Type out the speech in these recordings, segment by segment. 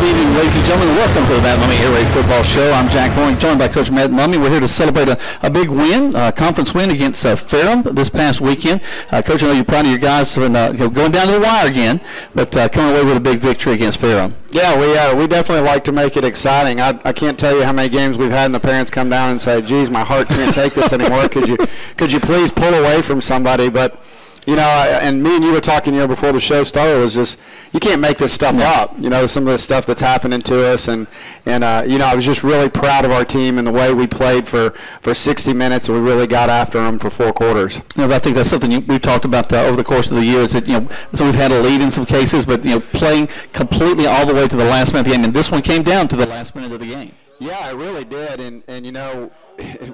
Good evening, ladies and gentlemen. Welcome to the Matt Mumme Air Raid Football Show. I'm Jack Bourne, joined by Coach Matt Mumme. We're here to celebrate a big win, conference win against Ferrum this past weekend. Coach, I know you're proud of your guys for going down to the wire again, but coming away with a big victory against Ferrum. Yeah, we definitely like to make it exciting. I can't tell you how many games we've had and the parents come down and say, geez, my heart can't take this anymore. Could you please pull away from somebody? But you know, and me and you were talking here before the show started, was just, you can't make this stuff up. You know, some of the stuff that's happening to us, and you know, I was just really proud of our team and the way we played for 60 minutes, and we really got after them for 4 quarters. You know, I think that's something we've talked about over the course of the year. Is that, you know, so we've had a lead in some cases, but, you know, playing completely all the way to the last minute of the game, and this one came down to the last minute of the game. Yeah, it really did, and you know,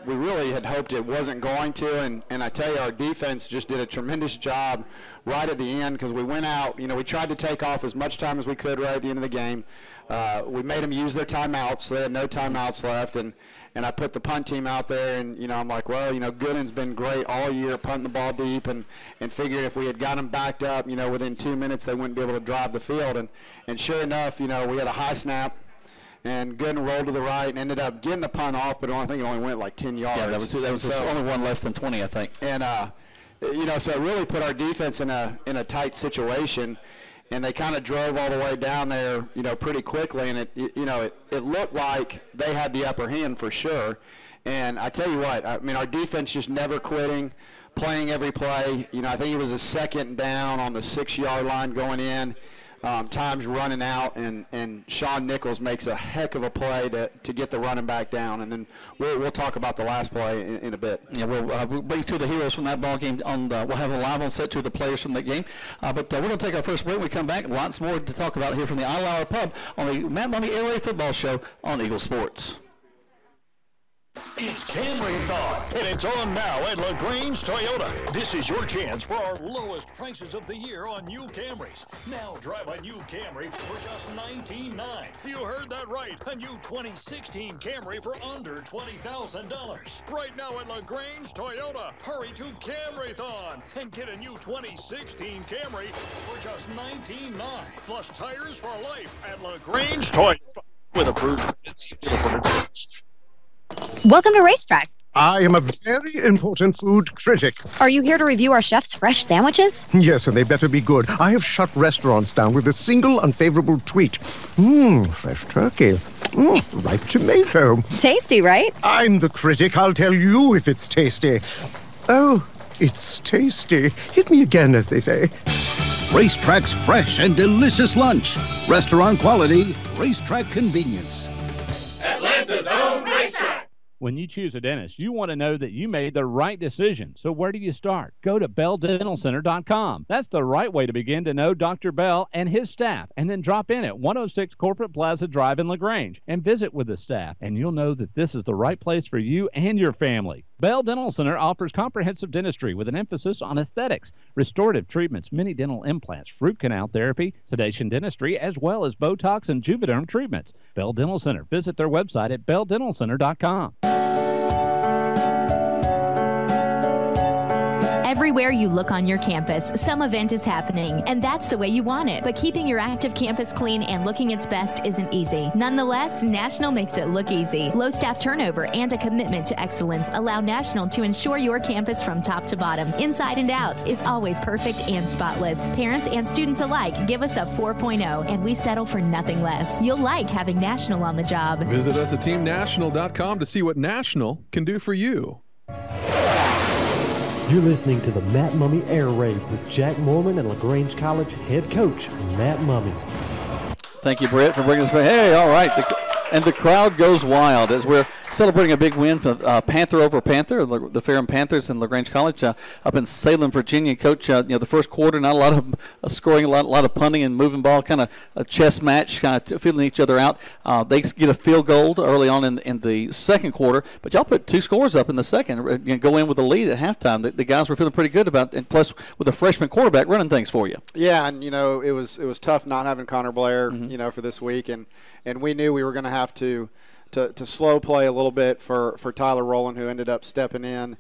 we really had hoped it wasn't going to, and I tell you, our defense just did a tremendous job right at the end, because we went out, you know, we tried to take off as much time as we could right at the end of the game. We made them use their timeouts, so they had no timeouts left, and I put the punt team out there, and, you know, I'm like, well, you know, Gooden's been great all year punting the ball deep, and figured if we had got them backed up, you know, within 2 minutes they wouldn't be able to drive the field, and sure enough, you know, we had a high snap, and Gooden rolled to the right and ended up getting the punt off, but I think it only went like 10 yards. Yeah, that was only one less than 20, I think. And you know, so it really put our defense in a tight situation, and they kind of drove all the way down there, you know, pretty quickly, and it looked like they had the upper hand for sure. And I tell you what, I mean, our defense just never quitting, playing every play. You know, I think it was a 2nd down on the 6-yard line going in. Time's running out, and Sean Nichols makes a heck of a play to get the running back down, and then we'll talk about the last play in a bit. Yeah, we'll bring to the heroes from that ball game. We'll have a live on set to the players from that game. But we're going to take our first break. When we come back, lots more to talk about here from the Isle Hour Pub on the Matt Mumme Air Raid Football Show on Eagle Sports. It's Camry-thon, and it's on now at LaGrange Toyota. This is your chance for our lowest prices of the year on new Camrys. Now drive a new Camry for just $19,900. You heard that right. A new 2016 Camry for under $20,000. Right now at LaGrange Toyota. Hurry to Camry-thon and get a new 2016 Camry for just $19,900. Plus tires for life at LaGrange Toyota. With approved financing. Welcome to Racetrack. I am a very important food critic. Are you here to review our chef's fresh sandwiches? Yes, and they better be good. I have shut restaurants down with a single unfavorable tweet. Fresh turkey. Ripe tomato. Tasty, right? I'm the critic. I'll tell you if it's tasty. Oh, it's tasty. Hit me again, as they say. Racetrack's fresh and delicious lunch. Restaurant quality, racetrack convenience. Atlanta's own Racetrack. When you choose a dentist, you want to know that you made the right decision. So where do you start? Go to BellDentalCenter.com. That's the right way to begin to know Dr. Bell and his staff. And then drop in at 106 Corporate Plaza Drive in LaGrange and visit with the staff. And you'll know that this is the right place for you and your family. Bell Dental Center offers comprehensive dentistry with an emphasis on aesthetics, restorative treatments, mini dental implants, root canal therapy, sedation dentistry, as well as Botox and Juvederm treatments. Bell Dental Center. Visit their website at BellDentalCenter.com. Everywhere you look on your campus, some event is happening, and that's the way you want it. But keeping your active campus clean and looking its best isn't easy. Nonetheless, National makes it look easy. Low staff turnover and a commitment to excellence allow National to ensure your campus from top to bottom, inside and out, is always perfect and spotless. Parents and students alike give us a 4.0, and we settle for nothing less. You'll like having National on the job. Visit us at teamnational.com to see what National can do for you. You're listening to the Matt Mumme Air Raid with Jack Mormon and LaGrange College head coach Matt Mumme. Thank you, Brett, for bringing us back. Hey, all right. And the crowd goes wild as we're celebrating a big win for Panther over Panther, the Ferrum Panthers and LaGrange College up in Salem, Virginia. Coach, the first quarter, not a lot of scoring, a lot of punting and moving ball, kind of a chess match, kind of feeling each other out. They get a field goal early on in the second quarter, but y'all put 2 scores up in the second, go in with a lead at halftime. The guys were feeling pretty good about it, and plus with a freshman quarterback running things for you. Yeah, and, it was tough not having Connor Blair, for this week, and we knew we were going to have to to slow play a little bit for Tyler Rowland, who ended up stepping in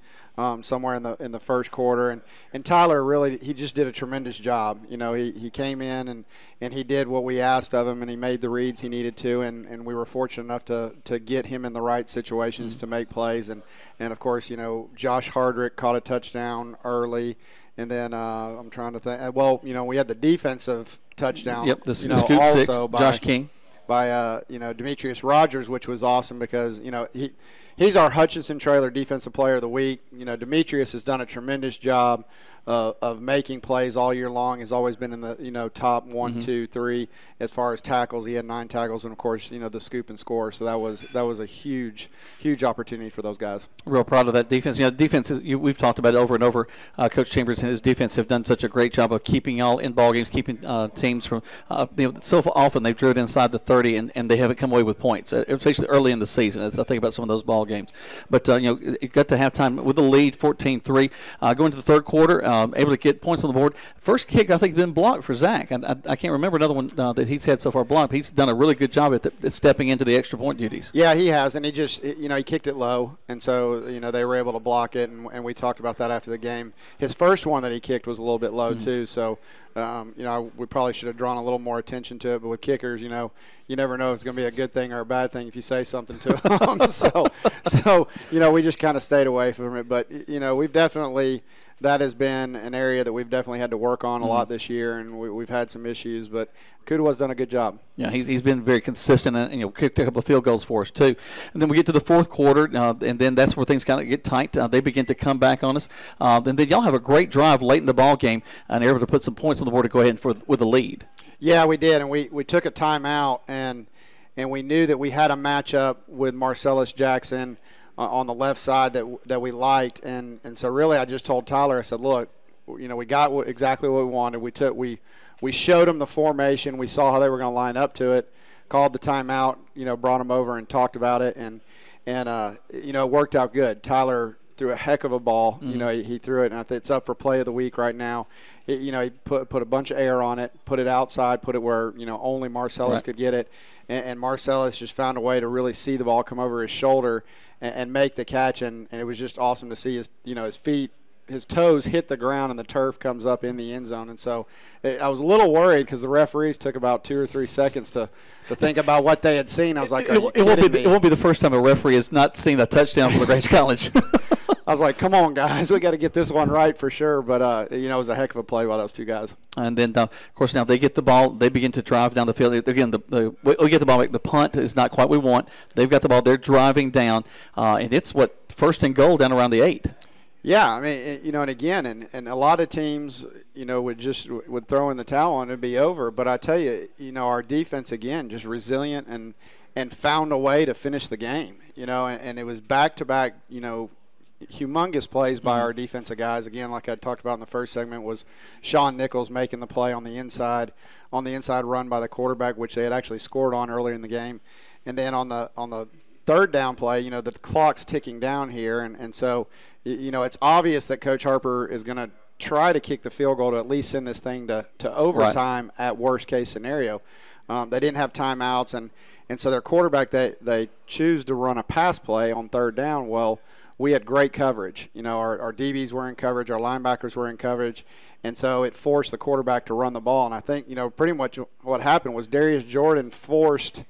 somewhere in the first quarter. And Tyler really, he just did a tremendous job. You know, he came in and he did what we asked of him, and he made the reads he needed to, and we were fortunate enough to get him in the right situations to make plays. And of course, you know, Josh Hardrick caught a touchdown early. And then I'm trying to think. Well, you know, we had the defensive touchdown. Yep, the scoop also six, Josh King. By Demetrius Rogers, which was awesome because, you know, he's our Hutchinson Trailer Defensive Player of the Week. You know, Demetrius has done a tremendous job of making plays all year long. Has always been in the, you know, top 1, 2, 3 as far as tackles. He had 9 tackles, and of course, you know, the scoop and score. So that was a huge opportunity for those guys. Real proud of that defense. You know, defense we've talked about it over and over. Coach Chambers and his defense have done such a great job of keeping y'all in ball games, keeping teams from. You know, so often they've driven inside the 30 and they haven't come away with points, especially early in the season. As I think about some of those ball games. But you know, it got to halftime with the lead, 14-3. Going to the third quarter, able to get points on the board. First kick I think has been blocked for Zach. I can't remember another one that he's had so far blocked. He's done a really good job at stepping into the extra point duties. Yeah, he has, and he just, you know, he kicked it low, and so, you know, they were able to block it, and we talked about that after the game. His first one that he kicked was a little bit low too, so you know, we probably should have drawn a little more attention to it. But with kickers, you know, you never know if it's going to be a good thing or a bad thing if you say something to them. so you know, we just kind of stayed away from it. But you know, we've definitely. That has been an area that we've definitely had to work on a lot this year, and we've had some issues. But Kudawa's done a good job. Yeah, he's been very consistent, and you know, kicked a couple of field goals for us too. And then we get to the fourth quarter, and then that's where things kind of get tight. They begin to come back on us, and then y'all have a great drive late in the ball game, and are able to put some points on the board to go ahead with a lead. Yeah, we did, and we took a timeout, and we knew that we had a matchup with Marcellus Jackson on the left side that we liked, and so really I just told Tyler, I said, look, you know, we got exactly what we wanted. We showed them the formation. We saw how they were going to line up to it, called the timeout, you know, brought them over and talked about it, and you know, it worked out good. Tyler threw a heck of a ball. You know, he threw it, and I think it's up for play of the week right now. You know, he put a bunch of air on it, put it outside, put it where, you know, only Marcellus could get it, and Marcellus just found a way to really see the ball come over his shoulder and make the catch, and it was just awesome to see his feet, his toes hit the ground and the turf comes up in the end zone. And so I was a little worried because the referees took about 2 or 3 seconds to think about what they had seen. I was like, it won't be the first time a referee has not seen a touchdown for LaGrange College. I was like, come on, guys, we got to get this one right for sure. But, you know, it was a heck of a play by those two guys. And then, of course, now they get the ball. They begin to drive down the field. Again, we get the ball. The punt is not quite what we want. They've got the ball. They're driving down. And it's, first and goal down around the 8. Yeah, I mean, you know, and again, and a lot of teams, you know, would throw in the towel and it'd be over. But I tell you, you know, our defense, again, just resilient and found a way to finish the game, you know, and it was back-to-back, you know, humongous plays by our defensive guys. Again, like I talked about in the first segment, was Sean Nichols making the play on the inside run by the quarterback, which they had actually scored on earlier in the game. And then on the third down play, you know, the clock's ticking down here, and so, you know, it's obvious that Coach Harper is going to try to kick the field goal to at least send this thing to overtime at worst case scenario. They didn't have timeouts, and so their quarterback, they choose to run a pass play on third down. Well, we had great coverage. You know, our DBs were in coverage, our linebackers were in coverage, and so it forced the quarterback to run the ball. And I think, you know, pretty much what happened was Darius Jordan forced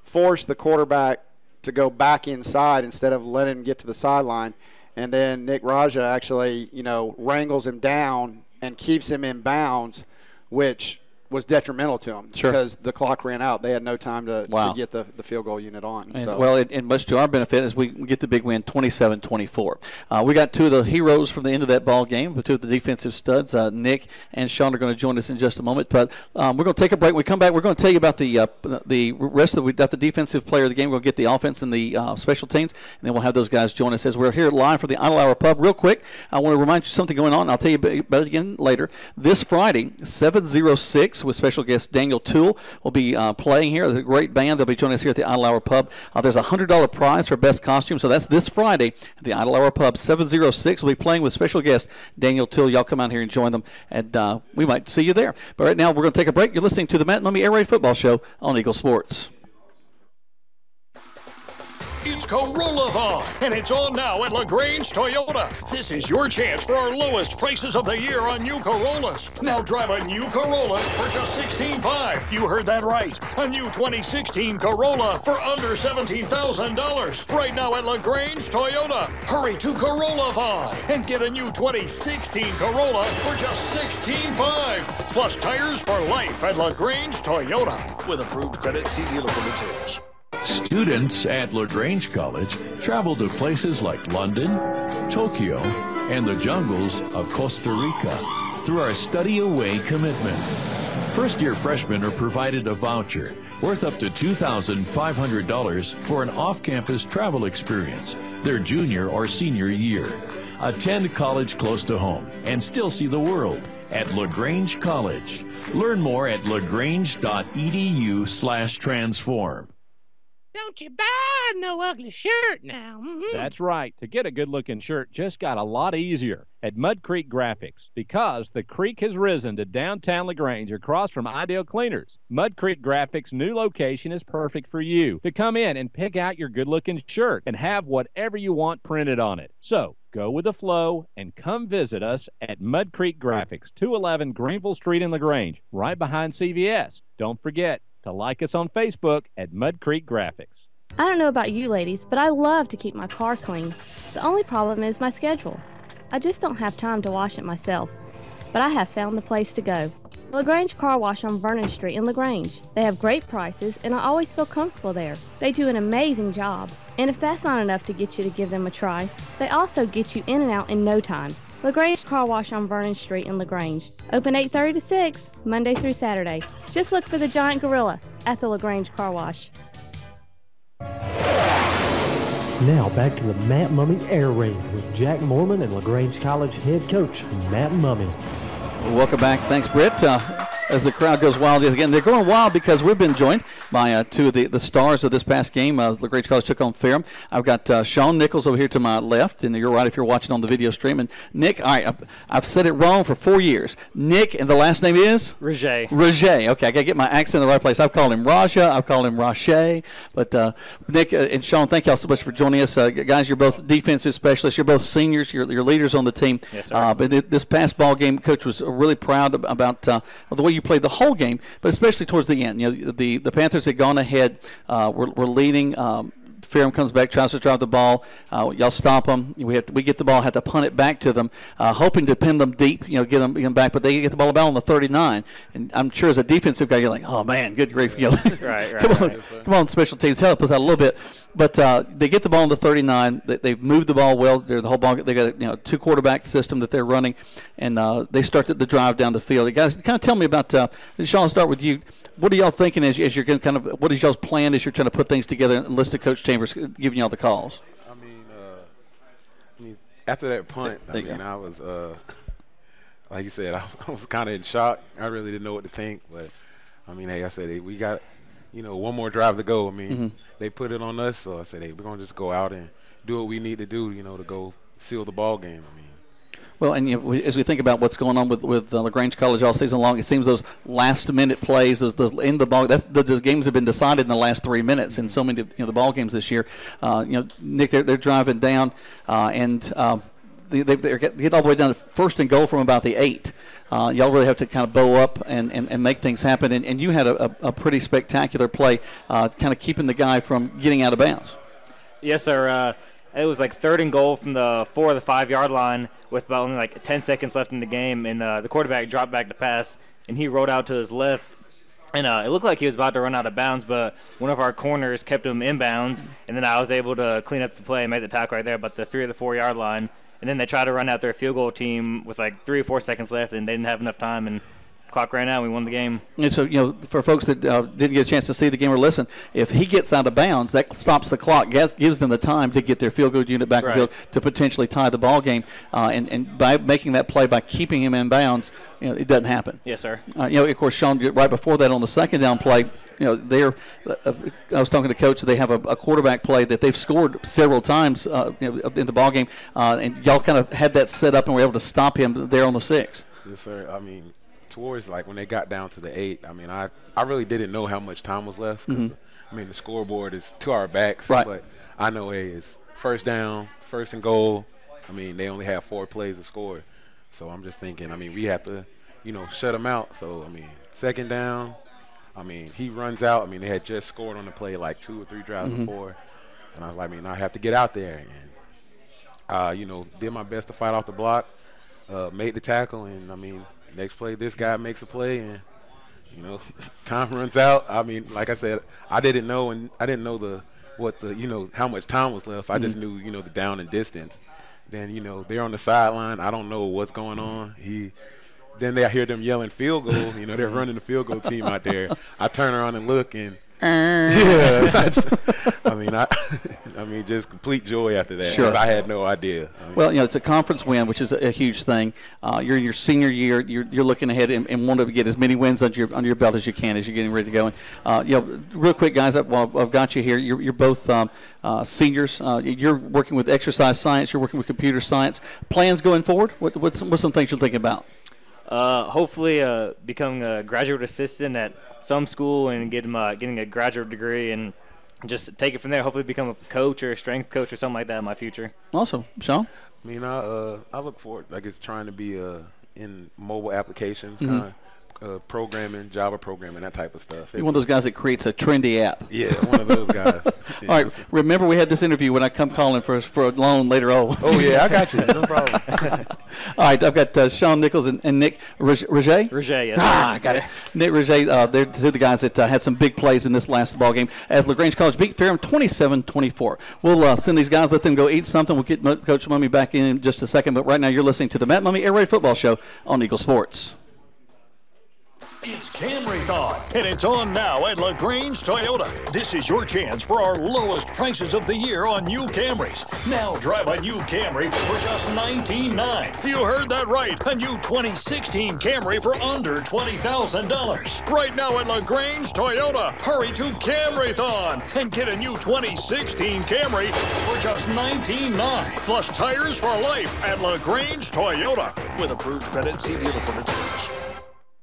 the quarterback to go back inside instead of letting him get to the sideline. And then Nick Raja actually, you know, wrangles him down and keeps him in bounds, which was detrimental to them because the clock ran out. They had no time to get the field goal unit on. And, well, and much to our benefit as we get the big win, 27-24. We got two of the heroes from the end of that ball game, two of the defensive studs. Nick and Sean are going to join us in just a moment. But we're going to take a break. When we come back, we're going to tell you about the rest of we got the defensive player of the game. We're going to get the offense and the special teams, and then we'll have those guys join us as we're here live for the Idle Hour Pub. Real quick, I want to remind you something going on. I'll tell you about it again later. This Friday, 706. With special guest Daniel Toole will be playing here. There's a great band. They'll be joining us here at the Idle Hour Pub. There's a $100 prize for best costume, so that's this Friday at the Idle Hour Pub. 706 will be playing with special guest Daniel Toole. Y'all come out here and join them, and we might see you there. But right now, we're going to take a break. You're listening to the Matt and Mumme Air Raid Football Show on Eagle Sports. LaGrange Corolla-thon, and it's on now at LaGrange Toyota. This is your chance for our lowest prices of the year on new Corollas. Now drive a new Corolla for just $16,500. You heard that right. A new 2016 Corolla for under $17,000. Right now at LaGrange Toyota. Hurry to Corolla-thon and get a new 2016 Corolla for just $16,500. Plus tires for life at LaGrange Toyota. With approved credit, see dealer for details. Students at LaGrange College travel to places like London, Tokyo, and the jungles of Costa Rica through our Study Away commitment. First-year freshmen are provided a voucher worth up to $2,500 for an off-campus travel experience their junior or senior year. Attend college close to home and still see the world at LaGrange College. Learn more at lagrange.edu/transform. Don't you buy no ugly shirt now. That's right. To get a good-looking shirt just got a lot easier at Mud Creek Graphics because the creek has risen to downtown LaGrange across from Ideal Cleaners. Mud Creek Graphics' new location is perfect for you to come in and pick out your good-looking shirt and have whatever you want printed on it. So go with the flow and come visit us at Mud Creek Graphics, 211 Greenville Street in LaGrange, right behind CVS. Don't forget to like us on Facebook at Mud Creek Graphics. I don't know about you ladies, but I love to keep my car clean. The only problem is my schedule. I just don't have time to wash it myself. But I have found the place to go. LaGrange Car Wash on Vernon Street in LaGrange. They have great prices and I always feel comfortable there. They do an amazing job. And if that's not enough to get you to give them a try, they also get you in and out in no time. LaGrange Car Wash on Vernon Street in LaGrange. Open 8:30 to 6, Monday through Saturday. Just look for the giant gorilla at the LaGrange Car Wash. Now back to the Matt Mumme Air Raid with Jack Mormon and LaGrange College head coach Matt Mumme. Welcome back. Thanks, Britt. As the crowd goes wild again, they're going wild because we've been joined by two of the stars of this past game. LaGrange College took on Ferrum. I've got Sean Nichols over here to my left, and you're right if you're watching on the video stream. And Nick, all right, I've said it wrong for 4 years. Nick, and the last name is? Raja. Raja. Okay, I got to get my accent in the right place. I've called him Raja. I've called him Rache. But Nick and Sean, thank y'all so much for joining us. Guys, you're both defensive specialists. You're both seniors. You're leaders on the team. Yes, sir. But this past ball game, Coach was really proud about the way you played the whole game, but especially towards the end. You know, the Panthers had gone ahead, were leading. Ferrum comes back, tries to drive the ball. Y'all stop them. We get the ball, have to punt it back to them, hoping to pin them deep, get them back. But they get the ball about on the 39. And I'm sure as a defensive guy, you're like, oh man, good grief, come on, special teams, help us out a little bit. But they get the ball on the 39. They've moved the ball well. They're the whole ball. They got a two quarterback system that they're running, and they start the drive down the field. You guys, kind of tell me about. Sean, I'll start with you. What are y'all thinking as you're going to what is y'all's plan as you're trying to put things together and listen to Coach Chambers giving y'all the calls? I mean, after that punt, I was like you said, I was kind of in shock. I really didn't know what to think, but I mean, hey, I said, hey, we got one more drive to go. I mean, they put it on us, so I said, hey, we're gonna just go out and do what we need to do, to go seal the ball game. I mean. Well, and as we think about what's going on with LaGrange College all season long, it seems those last-minute plays, those in the ball, the games have been decided in the last 3 minutes in so many the ball games this year. Nick, they're driving down, and they get all the way down to first and goal from about the 8. Y'all really have to kind of bow up and make things happen. And you had a pretty spectacular play, kind of keeping the guy from getting out of bounds. Yes, sir. It was like 3rd and goal from the 4 or the 5 yard line with about only like 10 seconds left in the game, and the quarterback dropped back to pass, and he rolled out to his left, and it looked like he was about to run out of bounds, but one of our corners kept him in bounds, and then I was able to clean up the play and make the tackle right there about the 3 or the 4 yard line, and then they tried to run out their field goal team with like 3 or 4 seconds left, and they didn't have enough time, and clock ran out, and we won the game. And so, for folks that didn't get a chance to see the game or listen, if he gets out of bounds, that stops the clock, gives them the time to get their field goal unit back in the field to potentially tie the ball game. And by making that play, by keeping him in bounds, it doesn't happen. Yes, sir. Of course, Sean, right before that on the second down play, I was talking to Coach. They have a quarterback play that they've scored several times in the ball game, and y'all kind of had that set up and were able to stop him there on the 6. Yes, sir. I mean, towards like when they got down to the 8, I mean, I really didn't know how much time was left. 'Cause, I mean, the scoreboard is to our backs, right. But I know it's first down, first and goal. I mean, they only have 4 plays to score. So I'm just thinking, I mean, we have to, shut them out. So, I mean, second down, I mean, he runs out. I mean, they had just scored on the play like 2 or 3 drives before. And I was like, I mean, I have to get out there. And, did my best to fight off the block, made the tackle. And, I mean, next play, this guy makes a play. And, time runs out. I mean, like I said, I didn't know how much time was left. I just knew, the down and distance. Then, they're on the sideline. I don't know what's going on. Then I hear them yelling field goal. They're running the field goal team out there. I turn around and look, and yeah, I mean, just complete joy after that. Sure. I had no idea. Well, it's a conference win, which is a huge thing. You're in your senior year. You're looking ahead and want to get as many wins under your belt as you can as you're getting ready to go. And real quick, guys, while I've got you here, you're both seniors. You're working with exercise science. You're working with computer science. Plans going forward? What's some things you're thinking about? Hopefully, becoming a graduate assistant at some school and getting a graduate degree and just take it from there. Hopefully, become a coach or a strength coach or something like that in my future. Awesome, Sean. I mean, I look forward, trying to be in mobile applications, kind of programming, Java programming, that type of stuff. You're one of those guys that creates a trendy app. Yeah, one of those guys. All right, remember we had this interview when I come calling for a loan later on. Oh, yeah, I got you. No problem. All right, I've got Sean Nichols and Nick Roget? Roget, yes. I got it. Nick Roget, they're two of the guys that had some big plays in this last ball game as LaGrange College beat Ferrum 27-24. We'll send these guys, let them go eat something. We'll get Coach Mumme back in just a second, but right now you're listening to the Matt Mumme Air Raid Football Show on Eagle Sports. It's Camry Thon, and it's on now at LaGrange Toyota. This is your chance for our lowest prices of the year on new Camrys. Now drive a new Camry for just $19,900. You heard that right. A new 2016 Camry for under $20,000. Right now at LaGrange Toyota. Hurry to Camry Thon and get a new 2016 Camry for just $19,900. Plus tires for life at LaGrange Toyota. With approved credit, see dealer for details.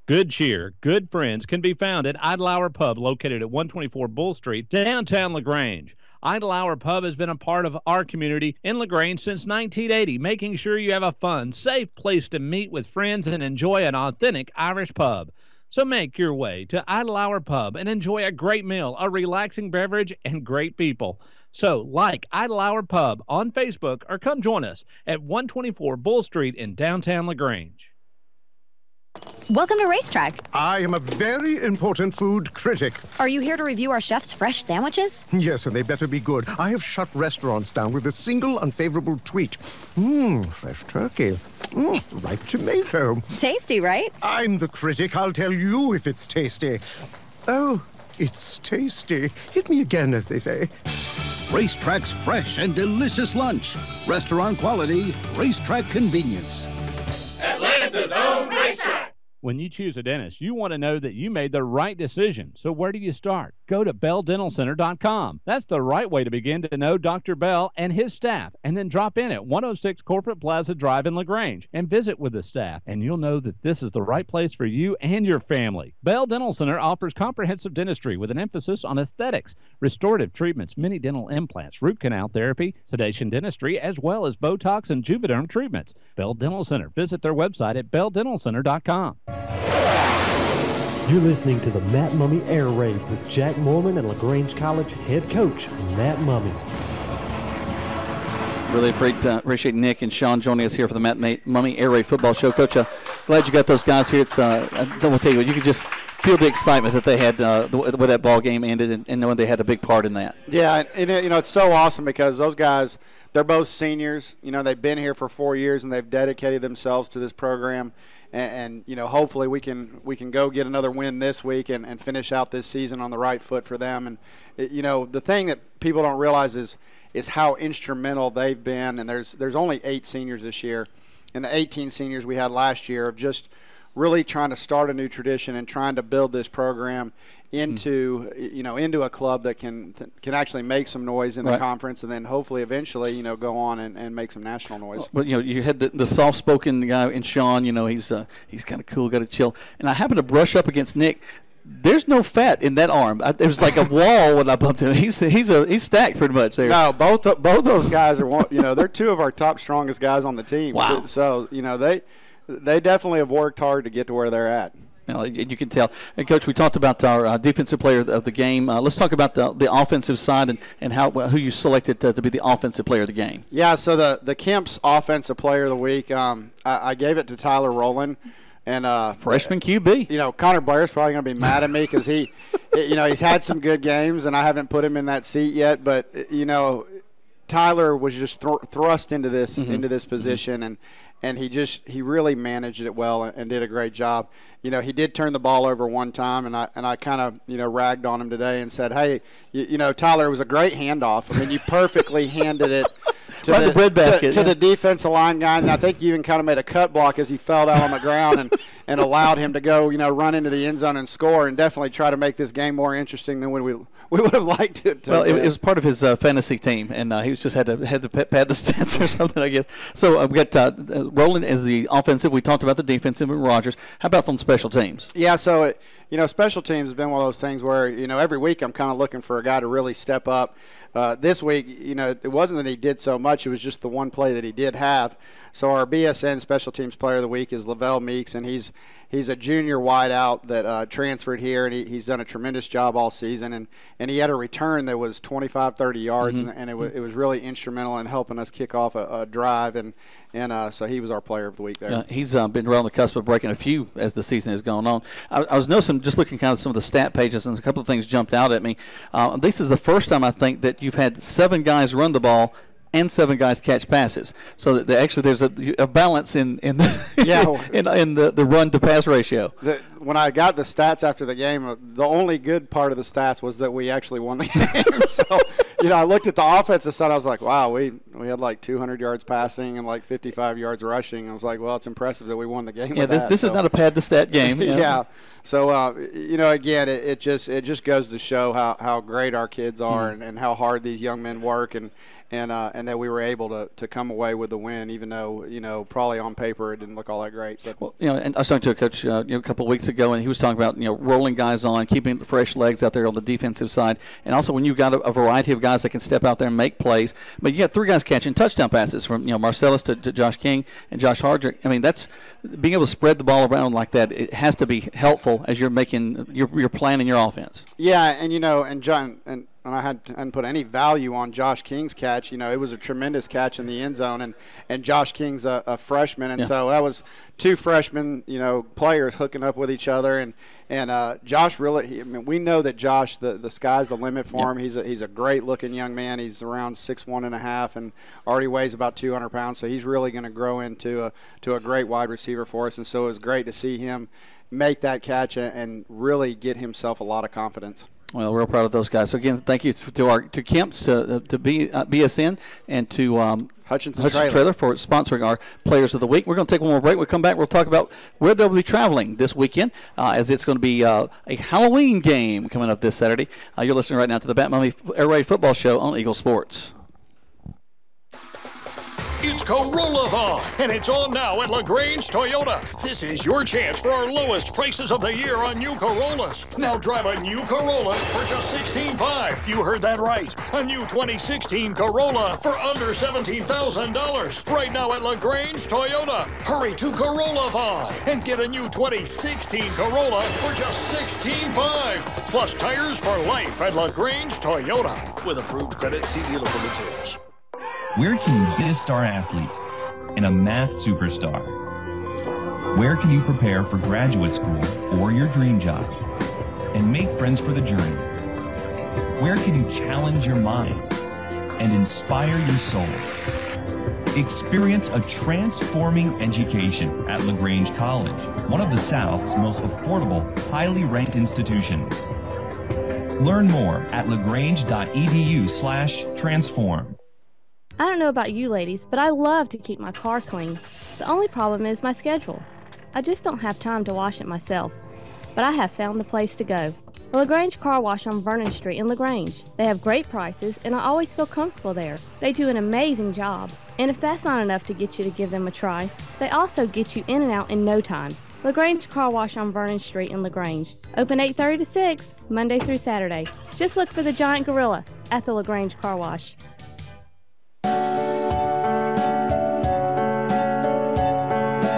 Good cheer, good friends can be found at Idle Hour Pub, located at 124 Bull Street, downtown LaGrange. Idle Hour Pub has been a part of our community in LaGrange since 1980, making sure you have a fun, safe place to meet with friends and enjoy an authentic Irish pub. So make your way to Idle Hour Pub and enjoy a great meal, a relaxing beverage, and great people. So like Idle Hour Pub on Facebook or come join us at 124 Bull Street in downtown LaGrange. Welcome to Racetrack. I am a very important food critic. Are you here to review our chef's fresh sandwiches? Yes, and they better be good. I have shut restaurants down with a single unfavorable tweet. Fresh turkey. Ripe tomato. Tasty, right? I'm the critic. I'll tell you if it's tasty. Oh, it's tasty. Hit me again, as they say. Racetrack's fresh and delicious lunch. Restaurant quality, racetrack convenience. Atlanta's own Racetrack. When you choose a dentist, you want to know that you made the right decision. So where do you start? Go to BellDentalCenter.com. That's the right way to begin to know Dr. Bell and his staff. And then drop in at 106 Corporate Plaza Drive in LaGrange and visit with the staff. And you'll know that this is the right place for you and your family. Bell Dental Center offers comprehensive dentistry with an emphasis on aesthetics, restorative treatments, mini dental implants, root canal therapy, sedation dentistry, as well as Botox and Juvederm treatments. Bell Dental Center. Visit their website at BellDentalCenter.com. You're listening to the Matt Mumme Air Raid with Jack Mormon and LaGrange College head coach Matt Mumme. Really appreciate Nick and Sean joining us here for the Matt Mumme Air Raid Football Show. Coach, glad you got those guys here. It's I will tell you what, you could just feel the excitement that they had where that ball game ended, and knowing they had a big part in that. Yeah, and it's so awesome because those guys, they're both seniors. They've been here for 4 years and they've dedicated themselves to this program. And hopefully we can go get another win this week and finish out this season on the right foot for them. And the thing that people don't realize is how instrumental they've been. And there's only 8 seniors this year, and the 18 seniors we had last year have just really trying to start a new tradition and trying to build this program into into a club that can actually make some noise in the conference, and then hopefully eventually go on and make some national noise. But you had the soft-spoken guy in Sean. He's kind of cool, got to chill. And I happened to brush up against Nick. There's no fat in that arm. It was like a wall when I bumped him. He's stacked pretty much there. No, both those guys are they're two of our top strongest guys on the team. Wow. So they definitely have worked hard to get to where they're at. You can tell. And, Coach, we talked about our defensive player of the game. Let's talk about the offensive side and who you selected to be the offensive player of the game. Yeah, so the Kemp's offensive player of the week, I gave it to Tyler Rowland. And freshman QB. Connor Blair's probably going to be mad at me because he's had some good games, and I haven't put him in that seat yet. But, Tyler was just thrust into this position, and he really managed it well and did a great job. He did turn the ball over one time, and I kind of ragged on him today and said, hey, Tyler, it was a great handoff. I mean, you perfectly handed it to the bread basket, to the defensive line guy, and I think you even kind of made a cut block as he fell down on the ground and allowed him to go run into the end zone and score, and definitely try to make this game more interesting than when we would have liked it to. Well, it was part of his fantasy team, and he was just had to pad the stats or something, I guess. So we got Roland as the offensive. We talked about the defensive and Rogers. How about on special teams? Yeah, so special teams has been one of those things where every week I'm kind of looking for a guy to really step up. This week, it wasn't that he did so much; it was just the one play that he did have. So our BSN Special Teams Player of the Week is Lavelle Meeks, and he's a junior wideout that transferred here, and he's done a tremendous job all season. And he had a return that was 25, 30 yards, and it was really instrumental in helping us kick off a drive. And so he was our Player of the Week there. He's been around the cusp of breaking a few as the season has gone on. I was noticing, just looking kind of some of the stat pages, and a couple of things jumped out at me. This is the first time I think that you've had 7 guys run the ball and 7 guys catch passes. So actually there's a balance in the run to pass ratio. When I got the stats after the game, the only good part of the stats was that we actually won the game. So, I looked at the offensive side. I was like, wow, we had like 200 yards passing and like 55 yards rushing. I was like, well, it's impressive that we won the game. Yeah, this is not a pad the stat game. Yeah. So, again, it just goes to show how great our kids are and how hard these young men work and that we were able to come away with the win, even though probably on paper it didn't look all that great. But. Well, and I was talking to a coach a couple of weeks ago, and he was talking about rolling guys on, keeping the fresh legs out there on the defensive side, and also when you've got a variety of guys that can step out there and make plays. But you got 3 guys catching touchdown passes from Marcellus to Josh King and Josh Hardrick. I mean, that's being able to spread the ball around like that. It has to be helpful as you're making you're planning your offense. Yeah, and John and I hadn't put any value on Josh King's catch. It was a tremendous catch in the end zone, and Josh King's a freshman, and so that was 2 freshmen, players hooking up with each other, and Josh really. We know that Josh, the sky's the limit for him. He's a great looking young man. He's around 6'1.5" and already weighs about 200 pounds. So he's really going to grow into a great wide receiver for us, and so it was great to see him make that catch and really get himself a lot of confidence. Well, real proud of those guys. So again, thank you to Kemp's, to BSN, and to Hutchinson Trailer for sponsoring our Players of the Week. We're going to take one more break. We'll come back. We'll talk about where they'll be traveling this weekend, as it's going to be a Halloween game coming up this Saturday. You're listening right now to the Bat Mumme Air Raid Football Show on Eagle Sports. It's Corolla-thon, and it's on now at LaGrange Toyota. This is your chance for our lowest prices of the year on new Corollas. Now drive a new Corolla for just $16,500. You heard that right. A new 2016 Corolla for under $17,000. Right now at LaGrange Toyota. Hurry to Corolla-thon and get a new 2016 Corolla for just $16,500. Plus tires for life at LaGrange Toyota. With approved credit, see dealer for details. Where can you be a star athlete and a math superstar? Where can you prepare for graduate school or your dream job and make friends for the journey? Where can you challenge your mind and inspire your soul? Experience a transforming education at LaGrange College, one of the South's most affordable, highly ranked institutions. Learn more at lagrange.edu/transform. I don't know about you ladies, but I love to keep my car clean. The only problem is my schedule. I just don't have time to wash it myself. But I have found the place to go. The LaGrange Car Wash on Vernon Street in LaGrange. They have great prices, and I always feel comfortable there. They do an amazing job. And if that's not enough to get you to give them a try, they also get you in and out in no time. LaGrange Car Wash on Vernon Street in LaGrange. Open 8:30 to 6, Monday through Saturday. Just look for the giant gorilla at the LaGrange Car Wash.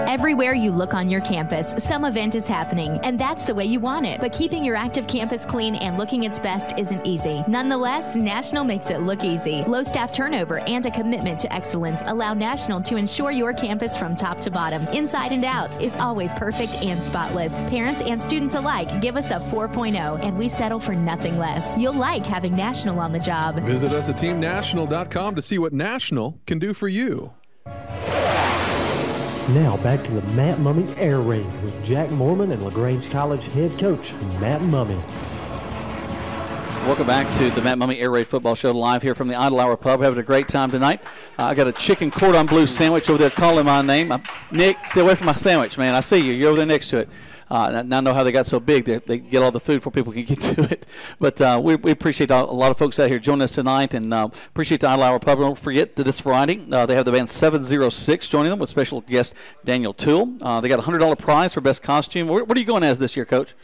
Everywhere you look on your campus, some event is happening, and that's the way you want it. But keeping your active campus clean and looking its best isn't easy. Nonetheless, National makes it look easy. Low staff turnover and a commitment to excellence allow National to ensure your campus from top to bottom, inside and out, is always perfect and spotless. Parents and students alike give us a 4.0, and we settle for nothing less. You'll like having National on the job. Visit us at teamnational.com to see what National can do for you. Now back to the Matt Mumme Air Ring with Jack Mormon and LaGrange College head coach Matt Mumme. Welcome back to the Matt Mumme Air Raid Football Show live here from the Idle Hour Pub. Having a great time tonight. I got a chicken cordon bleu sandwich over there calling my name. Nick, stay away from my sandwich, man. I see you. You're over there next to it. Now I know how they got so big. They get all the food before people can get to it. But we appreciate a lot of folks out here joining us tonight, and appreciate the Idle Hour Pub. Don't forget that this Friday they have the band 706 joining them with special guest Daniel Toole. They got a $100 prize for best costume. What are you going as this year, Coach?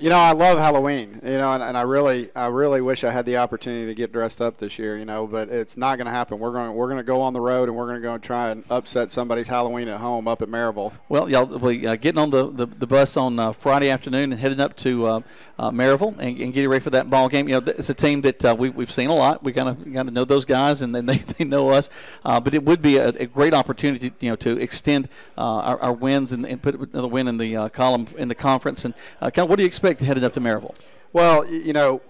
You know, I love Halloween, and I really wish I had the opportunity to get dressed up this year, but it's not going to happen. We're going to go on the road, and we're going to go and try and upset somebody's Halloween at home up at Maryville. Well, y'all will be getting on the bus on Friday afternoon and heading up to Maryville and getting ready for that ball game. It's a team that we've seen a lot. We kind of know those guys, and then they know us. But it would be a great opportunity, to extend our wins and put another win in the column in the conference. And kind of what do you expect headed up to Maryville? Well,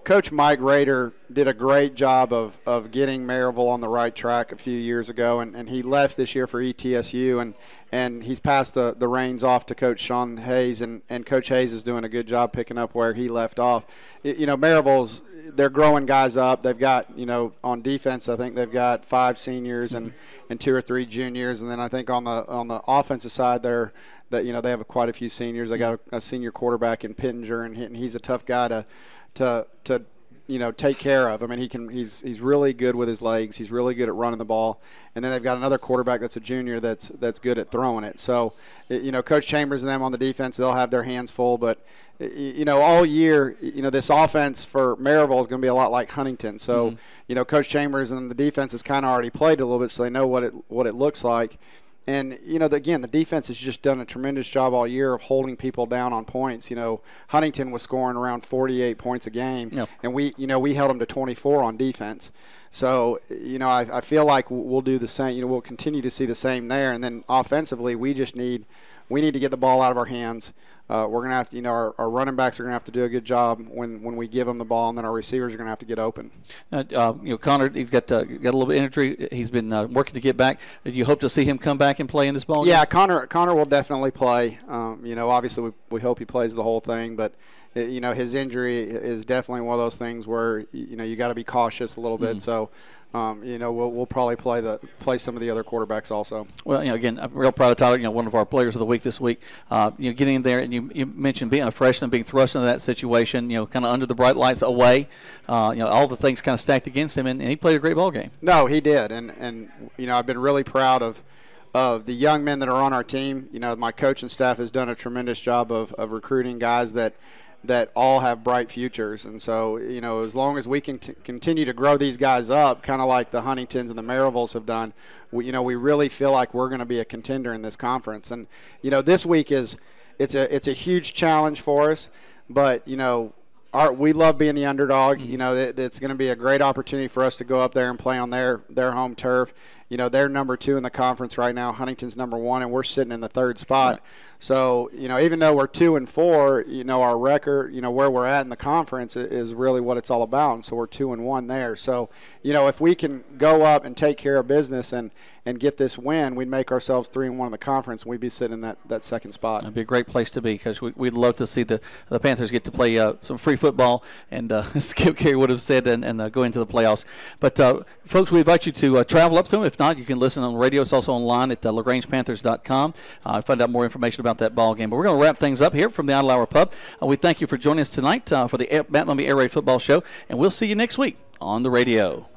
Coach Mike Rader did a great job of getting Maryville on the right track a few years ago, and he left this year for ETSU, and he's passed the reins off to Coach Sean Hayes, and Coach Hayes is doing a good job picking up where he left off. Maryville's, they're growing guys up. They've got, on defense, I think they've got 5 seniors and 2 or 3 juniors, and then I think on the offensive side they have quite a few seniors. They got a senior quarterback in Pittenger, and he's a tough guy to take care of. I mean, he's really good with his legs. He's really good at running the ball. And then they've got another quarterback that's a junior that's good at throwing it. So, Coach Chambers and them on the defense, they'll have their hands full. But, all year, this offense for Maryville is going to be a lot like Huntington. So, Coach Chambers and the defense has kind of already played a little bit, so they know what it looks like. And, again, the defense has just done a tremendous job all year of holding people down on points. Huntington was scoring around 48 points a game, and we held them to 24 on defense. So, I feel like we'll do the same. We'll continue to see the same there. And then offensively, we need to get the ball out of our hands. We're going to have to, our running backs are going to have to do a good job when we give them the ball, and then our receivers are going to have to get open. Connor, he's got a little bit of injury. He's been working to get back. Do you hope to see him come back and play in this ball game? Yeah, Connor will definitely play. Obviously we hope he plays the whole thing, but his injury is definitely one of those things where you got to be cautious a little bit. So. We'll probably play some of the other quarterbacks also. Well, again, I'm real proud of Tyler. One of our players of the week this week. Getting in there, and you mentioned being a freshman, being thrust into that situation. Kind of under the bright lights, away. All the things kind of stacked against him, and he played a great ball game. No, he did, and I've been really proud of the young men that are on our team. My coaching staff has done a tremendous job of recruiting guys that all have bright futures. And so, as long as we can continue to grow these guys up, kind of like the Huntingtons and the Maryvilles have done, we really feel like we're going to be a contender in this conference. And, this week it's a huge challenge for us, but, we love being the underdog. It's going to be a great opportunity for us to go up there and play on their home turf. They're number 2 in the conference right now. Huntington's number 1, and we're sitting in the 3rd spot. Right. So, even though we're 2 and 4, our record, where we're at in the conference is really what it's all about. And so we're 2 and 1 there. So, if we can go up and take care of business and get this win, we'd make ourselves 3 and 1 in the conference, and we'd be sitting in that 2nd spot. It'd be a great place to be, because we'd love to see the Panthers get to play some free football, and Skip Carey would have said, and go into the playoffs. But folks, we invite you to travel up to them. If not, you can listen on the radio. It's also online at LaGrangePanthers.com. Find out more information about that ball game. But we're going to wrap things up here from the Idle Hour Pub. We thank you for joining us tonight for the Matt Mumme Air Raid Football Show, and we'll see you next week on the radio.